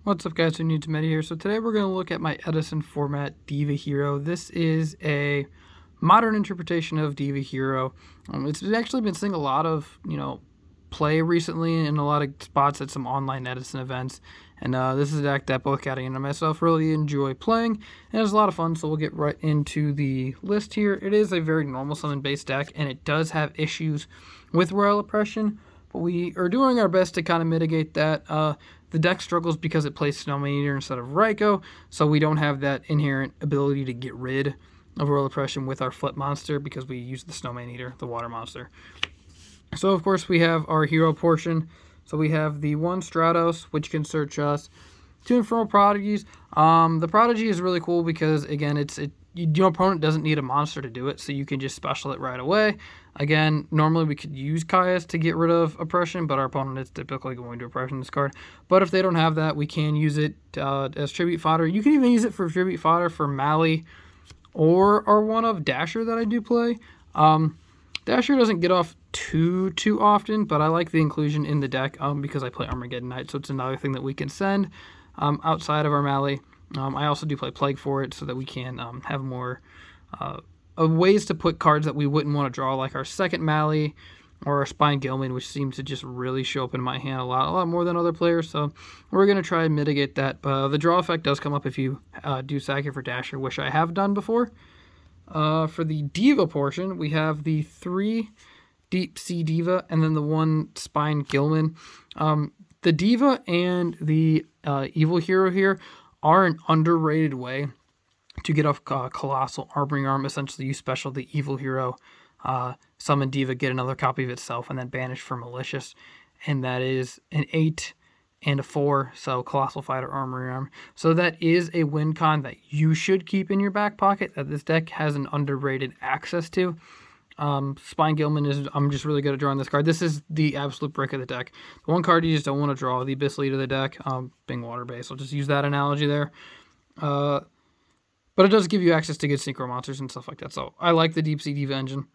What's up, guys? Who needs Meta here? So today we're going to look at my Edison format Diva Hero. This is a modern interpretation of Diva Hero. It's actually been seeing a lot of play recently in a lot of spots at some online Edison events. And this is a deck that both Caddy and myself really enjoy playing, and it's a lot of fun. So we'll get right into the list here. It is a very normal summon based deck, and it does have issues with Royal Oppression, but we are doing our best to kind of mitigate that. The deck struggles because it plays Snowman Eater instead of Raikou, so we don't have that inherent ability to get rid of Royal Oppression with our flip monster because we use the Snowman Eater, the water monster. So, of course, we have our hero portion. So we have the one Stratos, which can search us, two Infernal Prodigies. The Prodigy is really cool because, again, your opponent doesn't need a monster to do it, so you can just special it right away. Again, normally we could use Caius to get rid of Oppression, but our opponent is typically going to Oppression this card. But if they don't have that, we can use it as Tribute Fodder. You can even use it for Tribute Fodder for Mali or our one of Dasher that I do play. Dasher doesn't get off too often, but I like the inclusion in the deck because I play Armageddon Knight, so it's another thing that we can send outside of our Mali. I also do play Plague for it so that we can have more ways to put cards that we wouldn't want to draw, like our second Mali or our Spined Gilman, which seems to just really show up in my hand a lot more than other players. So we're going to try and mitigate that. The draw effect does come up if you do sack it for Dasher, which I have done before. For the Diva portion, we have the 3 Deep Sea Diva and then the 1 Spined Gilman. The Diva and the Evil Hero here are an underrated way to get off Colossal Armory Arm. Essentially, you special the Evil Hero, summon Diva, get another copy of itself, and then banish for Malicious. And that is an 8 and a 4, so Colossal Fighter, Armory Arm. So that is a win con that you should keep in your back pocket, that this deck has an underrated access to. Spine Gilman I'm just really good at drawing this card. This is the absolute brick of the deck. The one card you just don't want to draw, the Abyss Lead of the deck, being water-based. I'll just use that analogy there. But it does give you access to good synchro monsters and stuff like that. So I like the Deep Sea Diva engine.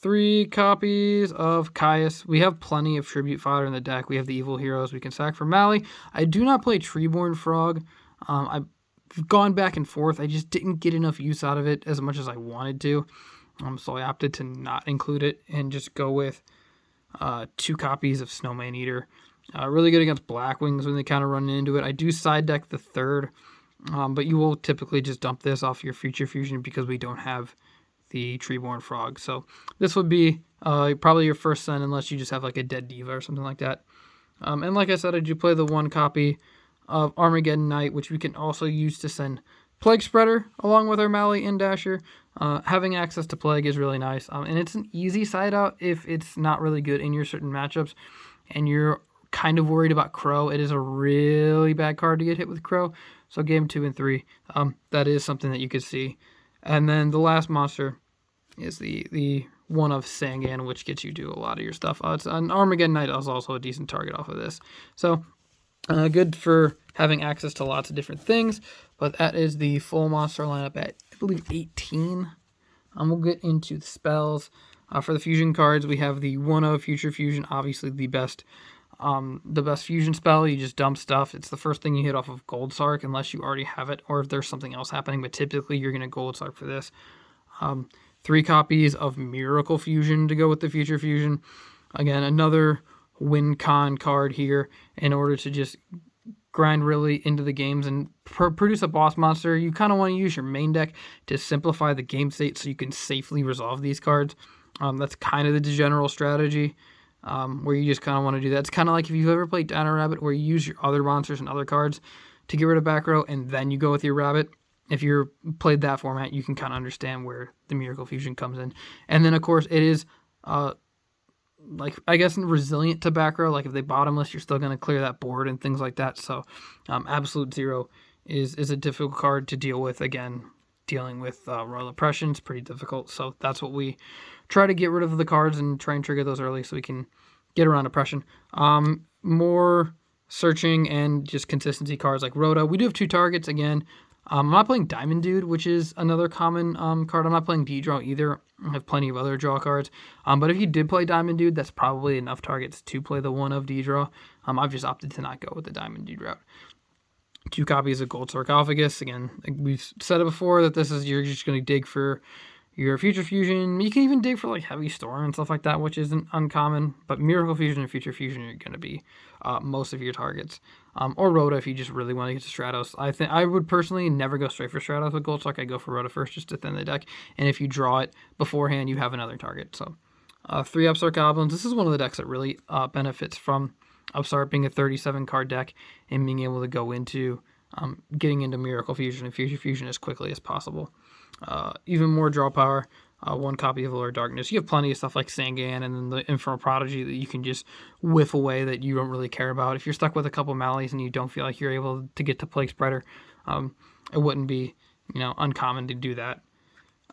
3 copies of Caius. We have plenty of Tribute Fodder in the deck. We have the Evil Heroes we can sack for Mali. I do not play Treeborn Frog. I've gone back and forth. I just didn't get enough use out of it as much as I wanted to. So I opted to not include it and just go with 2 copies of Snowman Eater. Really good against Blackwings when they kind of run into it. I do side deck the 3rd, but you will typically just dump this off your Future Fusion because we don't have the Treeborn Frog. So this would be probably your first send unless you just have like a dead Diva or something like that. And like I said, I do play the 1 copy of Armageddon Knight, which we can also use to send Plaguespreader along with our Mali and Dasher. Having access to Plague is really nice. And it's an easy side out if it's not really good in your certain matchups and you're kind of worried about Crow. It is a really bad card to get hit with Crow. So game 2 and 3, that is something that you could see. And then the last monster is the one of Sangan, which gets you to a lot of your stuff. It's an Armageddon Knight is also a decent target off of this. So good for having access to lots of different things. But that is the full monster lineup at, I believe, 18. We'll get into the spells. For the fusion cards, we have the 1-0 Future Fusion, obviously the best fusion spell. You just dump stuff. It's the first thing you hit off of Gold Sarc unless you already have it or if there's something else happening, but typically you're going to Gold Sarc for this. 3 copies of Miracle Fusion to go with the Future Fusion. Again, another win con card here in order to just grind really into the games and produce a boss monster. You kind of want to use your main deck to simplify the game state so you can safely resolve these cards. That's kind of the general strategy. Where you just kind of want to do that. It's kind of like if you've ever played Dino Rabbit where you use your other monsters and other cards to get rid of back row and then you go with your rabbit. If you've played that format, you can kind of understand where the Miracle Fusion comes in. And then, of course, it is, resilient to back row. Like if they Bottomless, you're still going to clear that board and things like that. So Absolute Zero is a difficult card to deal with. Again, dealing with Royal Oppression is pretty difficult. So that's what we try to get rid of the cards and try and trigger those early so we can get around Oppression. More searching and just consistency cards like Rhoda. We do have 2 targets again. I'm not playing Diamond Dude, which is another common card. I'm not playing D-Draw either. I have plenty of other draw cards. But if you did play Diamond Dude, that's probably enough targets to play the 1 of D-Draw. I've just opted to not go with the Diamond Dude route. 2 copies of Gold Sarcophagus. Again, we've said it before that this is, you're just going to dig for your Future Fusion. You can even dig for like Heavy Storm and stuff like that, which isn't uncommon. But Miracle Fusion and Future Fusion are going to be most of your targets. Or Rhoda if you just really want to get to Stratos. I would personally never go straight for Stratos with Gold Sarc. I go for Rhoda first just to thin the deck. And if you draw it beforehand, you have another target. So 3 Upstart Goblins. This is one of the decks that really benefits from Upstart being a 37 card deck and being able to go into getting into Miracle Fusion and Future Fusion as quickly as possible. Even more draw power, 1 copy of Allure of Darkness. You have plenty of stuff like Sangan and then the Infernal Prodigy that you can just whiff away that you don't really care about. If you're stuck with a couple Mallies and you don't feel like you're able to get to Plaguespreader, it wouldn't be uncommon to do that.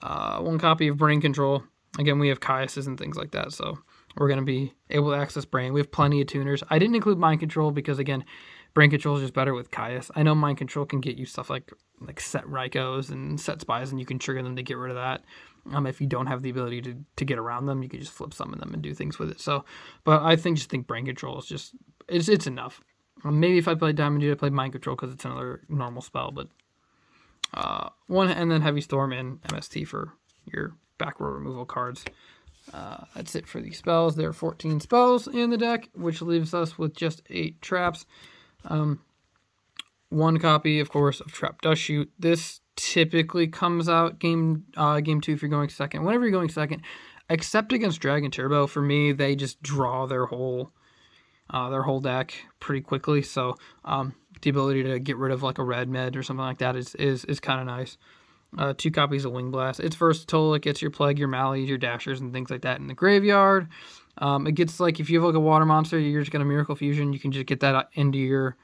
1 copy of Brain Control. Again, we have Caiuses and things like that, so we're going to be able to access Brain. We have plenty of tuners. I didn't include Mind Control because, again, Brain Control is just better with Caius. I know Mind Control can get you stuff like set Rykos and set Spies, and you can trigger them to get rid of that. If you don't have the ability to get around them, you can just flip summon them and do things with it. So, but I think Brain Control is just, it's enough. Maybe if I played Diamond Dude, I'd play Mind Control because it's another normal spell, but 1, and then Heavy Storm and MST for your back row removal cards. That's it for these spells. There are 14 spells in the deck, which leaves us with just 8 traps. 1 copy, of course, of Trap Dustshoot. This typically comes out game 2 if you're going second. Whenever you're going second, except against Dragon Turbo, for me, they just draw their whole deck pretty quickly. So the ability to get rid of like a red med or something like that is kind of nice. 2 copies of Wing Blast. It's versatile. It gets your Plague, your Mallies, your Dashers, and things like that in the graveyard. It gets like if you have like a water monster, you're just gonna Miracle Fusion. You can just get that into your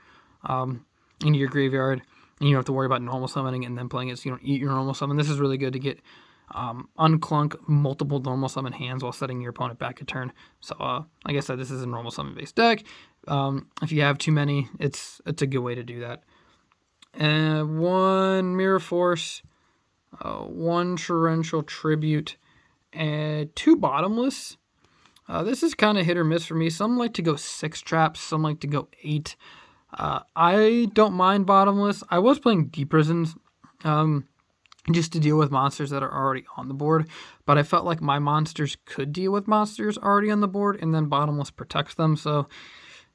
graveyard, and you don't have to worry about normal summoning and then playing it. So you don't eat your normal summon. This is really good to get unclunk multiple normal summon hands while setting your opponent back a turn. So like I said, this is a normal summon based deck. If you have too many, it's a good way to do that. And 1 Mirror Force. 1 Torrential Tribute, and 2 Bottomless. This is kind of hit or miss for me. Some like to go 6 traps, some like to go 8. I don't mind Bottomless. I was playing Deep Prisons just to deal with monsters that are already on the board, but I felt like my monsters could deal with monsters already on the board, and then Bottomless protects them. So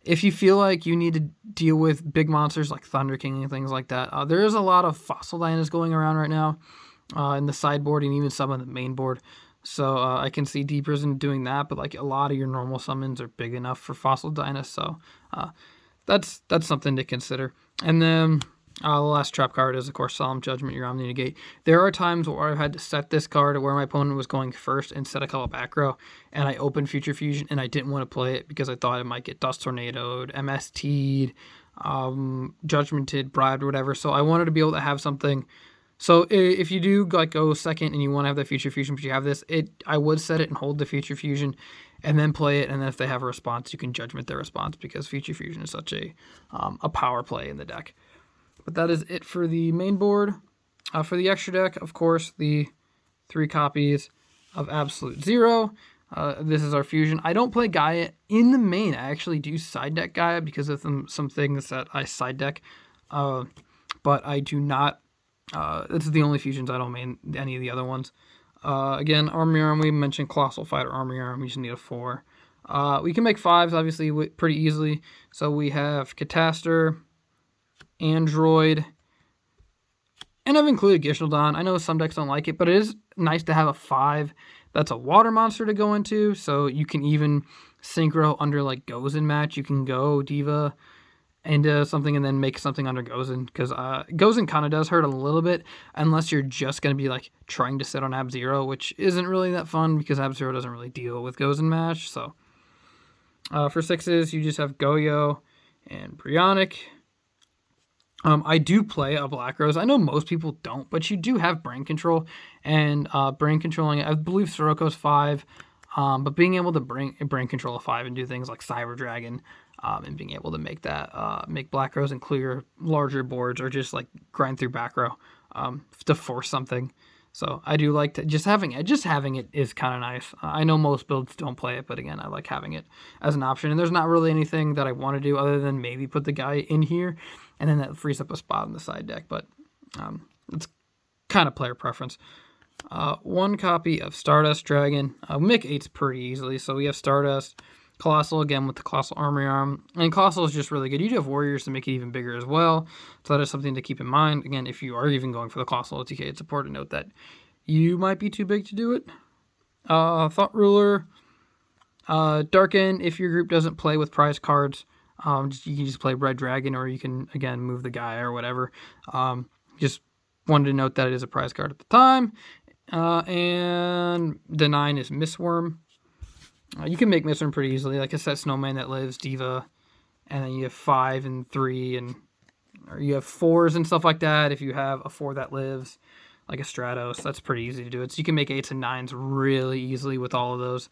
if you feel like you need to deal with big monsters like Thunder King and things like that, there is a lot of Fossil Dynas going around right now in the sideboard and even some on the main board. So I can see Deep Prison doing that, but like a lot of your normal summons are big enough for Fossil Dynas, so that's something to consider. And then the last trap card is, of course, Solemn Judgment, your Omni Negate. There are times where I've had to set this card where my opponent was going first and set a color back row, and I opened Future Fusion, and I didn't want to play it because I thought it might get Dust Tornadoed, MST'd, Judgmented, Bribed, or whatever. So I wanted to be able to have something. So if you do like go second and you want to have the Future Fusion, but you have this, I would set it and hold the Future Fusion and then play it. And then if they have a response, you can Judgment their response because Future Fusion is such a power play in the deck. But that is it for the main board. For the extra deck, of course, the 3 copies of Absolute Zero. This is our fusion. I don't play Gaia in the main. I actually do side deck Gaia because of some things that I side deck. But I do not. This is the only fusions I don't main any of the other ones. Again, Armory Arm, we mentioned Colossal Fighter, Armory Arm, we just need a 4. We can make 5s, obviously, pretty easily. So we have Catastor, Android, and I've included Gishilnodon. I know some decks don't like it, but it is nice to have a 5 that's a water monster to go into, so you can even synchro under like Gozen match. You can go Diva into something and then make something under Gozen, because Gozen kind of does hurt a little bit unless you're just going to be like trying to sit on Ab-Zero, which isn't really that fun because Ab-Zero doesn't really deal with Gozen match. So for 6s, you just have Goyo and Brionac. I do play a Black Rose. I know most people don't, but you do have brain control, and brain controlling, I believe Soroko's 5, but being able to brain control a 5 and do things like Cyber Dragon, and being able to make that, make Black Rose and clear larger boards, or just like grind through back row to force something. So I do like to, just having it is kind of nice. I know most builds don't play it, but again, I like having it as an option. And there's not really anything that I want to do other than maybe put the guy in here, and then that frees up a spot in the side deck. But it's kind of player preference. 1 copy of Stardust Dragon. We make 8s pretty easily. So we have Stardust, Colossal again with the Colossal Armory Arm. And Colossal is just really good. You do have Warriors to make it even bigger as well. So that is something to keep in mind. Again, if you are even going for the Colossal OTK, it's important to note that you might be too big to do it. Thought Ruler. Darken, if your group doesn't play with prize cards, you can just play Red Dragon, or you can, again, move the guy or whatever. Just wanted to note that it is a prize card at the time. And the 9 is Mistworm. You can make Mistworm pretty easily. Like I said, Snowman that lives, Diva, and then you have 5 and 3, or you have 4s and stuff like that. If you have a 4 that lives, like a Stratos, that's pretty easy to do it. So you can make 8s and 9s really easily with all of those.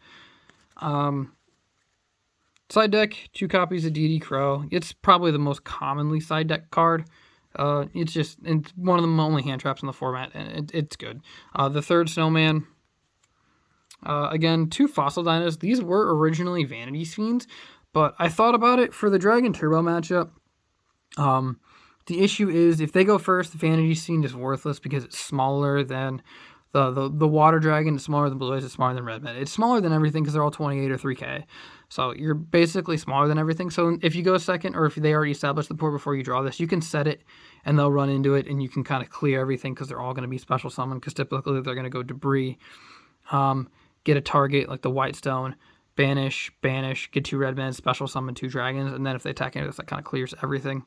Side deck, 2 copies of DD Crow. It's probably the most commonly side deck card. It's one of the only hand traps in the format, and it's good. The 3rd Snowman. Again, 2 Fossil Dinos. These were originally Vanity Fiends, but I thought about it for the Dragon Turbo matchup. The issue is if they go first, the Vanity Fiend is worthless because it's smaller than the Water Dragon. It's smaller than Blue Eyes. It's smaller than Red Man. It's smaller than everything because they're all 28 or 3K. So you're basically smaller than everything. So if you go second, or if they already established the port before you draw this, you can set it and they'll run into it, and you can kind of clear everything because they're all going to be special summoned, because typically they're going to go Debris. Get a target like the White Stone, banish, get 2 red men, special summon 2 dragons, and then if they attack into this, that kind of clears everything.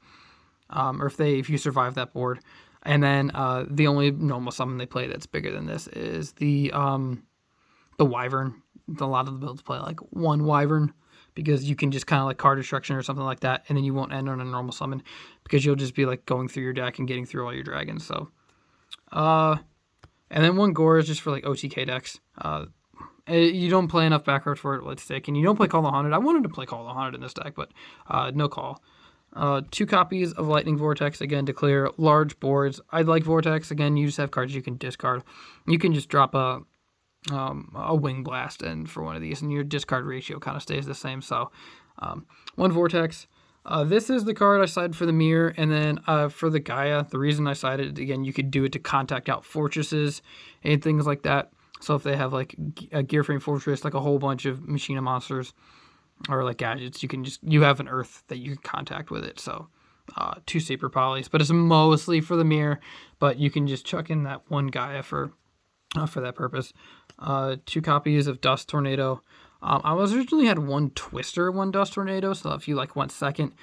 Or if you survive that board. And then the only normal summon they play that's bigger than this is the Wyvern. A lot of the builds play like 1 Wyvern, because you can just kind of like card destruction or something like that, and then you won't end on a normal summon because you'll just be like going through your deck and getting through all your dragons. So, and then 1 Gore is just for like OTK decks. You don't play enough back rows for it, let's stick, and you don't play Call the Haunted. I wanted to play Call the Haunted in this deck, but no call. 2 copies of Lightning Vortex, again, to clear large boards. I like Vortex. Again, you just have cards you can discard. You can just drop a Wing Blast in for one of these, and your discard ratio kind of stays the same. So 1 Vortex. This is the card I sided for the Mirror, and then for the Gaia, the reason I sided, again, you could do it to contact out fortresses and things like that. So if they have like a Gear Frame Fortress, like a whole bunch of Machina monsters or like gadgets, you have an Earth that you can contact with it. So 2 Saber Polys, but it's mostly for the Mirror, but you can just chuck in that 1 Gaia for that purpose. 2 copies of Dust Tornado. I was originally had 1 Twister, 1 Dust Tornado, so if you like went second,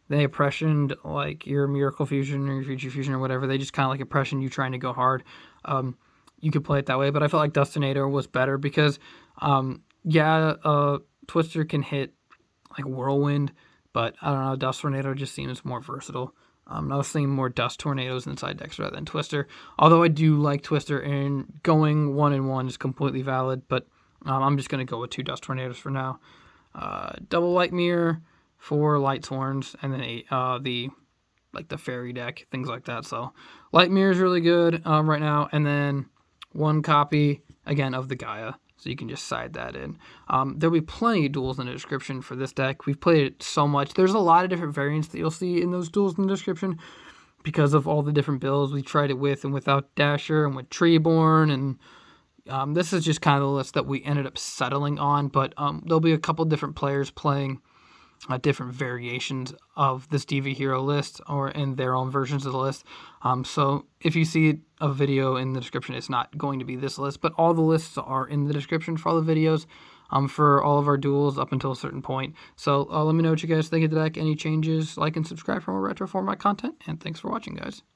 they oppressioned like your Miracle Fusion or your Future Fusion or whatever. They just kind of like oppression you trying to go hard. You could play it that way, but I felt like Dust Tornado was better because, Twister can hit like Whirlwind, but I don't know, Dust Tornado just seems more versatile. I was thinking more Dust Tornadoes inside decks rather than Twister, although I do like Twister, and going 1-1 is completely valid, but I'm just going to go with 2 Dust Tornadoes for now. Double Light Mirror, 4 Light Sworns, and then the Fairy deck, things like that. So Light Mirror is really good right now, and then 1 copy, again, of the Gaia. So you can just side that in. There'll be plenty of duels in the description for this deck. We've played it so much. There's a lot of different variants that you'll see in those duels in the description because of all the different builds we tried it with and without Dasher and with Treeborn. And this is just kind of the list that we ended up settling on. But there'll be a couple different players playing different variations of this Diva Hero list or in their own versions of the list. So if you see a video in the description, it's not going to be this list, but all the lists are in the description for all the videos for all of our duels up until a certain point. So let me know what you guys think of the deck. Any changes, like and subscribe for more retro format content, and thanks for watching, guys.